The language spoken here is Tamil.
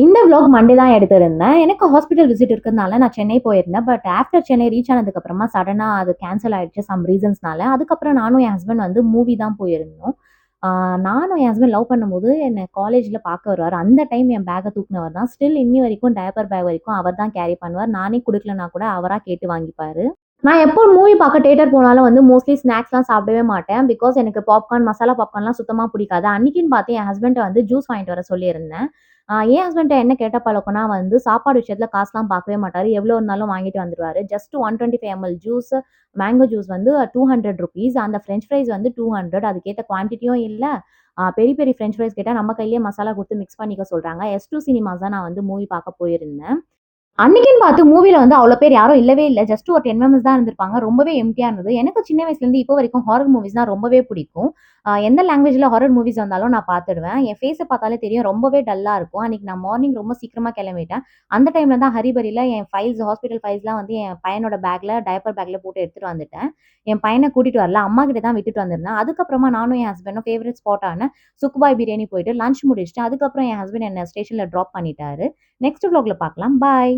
இந்த விளாக் மண்டே தான் எடுத்திருந்தேன். எனக்கு ஹாஸ்பிட்டல் விசிட் இருக்கிறதுனால நான் சென்னை போயிருந்தேன். பட் ஆஃப்டர் சென்னை ரீச் ஆனதுக்கப்புறமா சடனா அது கேன்சல் ஆயிடுச்சு சம் ரீசன்ஸ்னால. அதுக்கப்புறம் நானும் என் ஹஸ்பண்ட் வந்து மூவி தான் போயிருந்தோம். ஆ நானும் என் ஹஸ்பண்ட் லவ் பண்ணும்போது என்ன காலேஜ்ல பார்க்க வருவாரு. அந்த டைம் என் பேக்க தூக்குனவர் தான். ஸ்டில் இன்னி வரைக்கும் டயப்பர் பேக் வரைக்கும் அவர் தான் கேரி பண்ணுவார். நானே குடுக்கலனா கூட அவரா கேட்டு வாங்கிப்பாரு. நான் எப்போ மூவி பார்க்க தியேட்டர் போனாலும் வந்து மோஸ்ட்லி ஸ்நாக்ஸ்லாம் சாப்பிடவே மாட்டேன். பிகாஸ் எனக்கு பாப்கார்ன், மசாலா பாப்கார்ன்லாம் சுத்தமா பிடிக்காது. அன்னைக்குன்னு பார்த்து என் ஹஸ்பண்ட்ட வந்து ஜூஸ் வாங்கிட்டு வர சொல்லியிருந்தேன். என் ஹஸ்பண்ட்ட என்ன கெட்ட பழக்கம்னா வந்து சாப்பாடு விஷயத்துல காசுலாம் பார்க்கவே மாட்டாரு. எவ்வளோ இருந்தாலும் வாங்கிட்டு வந்துருவாரு. Just 125 ML juice, mango juice வந்து ₹200. அந்த ஃப்ரெஞ்ச் ஃப்ரைஸ் வந்து 200. அதுக்கேத்த குவான்டிட்டியும் இல்ல. பெரிய பெரிய ஃப்ரெஞ்ச் ஃப்ரைஸ் கேட்டா நம்ம கையிலேயே மசாலா குடுத்து மிக்ஸ் பண்ணிக்க சொல்றாங்க. S2 சினிமாஸ் தான் நான் வந்து மூவி பார்க்க போயிருந்தேன். அன்னைக்குன்னு பார்த்து மூவில வந்து அவ்வளோ பேர் யாரும் இல்லவே இல்ல. ஜஸ்ட் ஒரு 10 மெம்பர்ஸ் தான் இருந்திருப்பாங்க. ரொம்பவே எம்ப்டியா இருந்தது. எனக்கு சின்ன வயசுலேருந்து இப்போ வரைக்கும் ஹாரர் மூவிஸ்னா ரொம்பவே பிடிக்கும். எந்த லாங்குவேஜ்ல ஹாரர் மூவிஸ் வந்தாலும் நான் பார்த்துடுவேன். என் ஃபேஸ பார்த்தாலே தெரியும் ரொம்பவே டல்லா இருக்கும். அன்னைக்கு நான் மார்னிங் ரொம்ப சீக்கிரமா கிளம்பிட்டேன். அந்த டைம்ல தான் ஹரிபரில என் ஃபைல்ஸ் ஹாஸ்பிட்டல் ஃபைல்ஸ்லாம் வந்து என் பையனோட பேக்ல டயப்பர் பேக்ல போட்டு எடுத்துட்டு வந்துட்டேன். என் பையன கூட்டிட்டு வரல. அம்மா கிட்ட தான் விட்டுட்டு வந்திருந்தேன். அதுக்கப்புறமா நானும் என் ஹஸ்பண்டும் ஃபேவரைட் ஸ்பாட்டான சுக்குபாய் பிரியாணி போயிட்டு லஞ்ச் முடிச்சுட்டு, அதுக்கப்புறம் என் ஹஸ்பண்ட் என்ன ஸ்டேஷன்ல ட்ராப் பண்ணிட்டாரு. நெக்ஸ்ட் வ்ளாக்ல பார்க்கலாம். பாய்.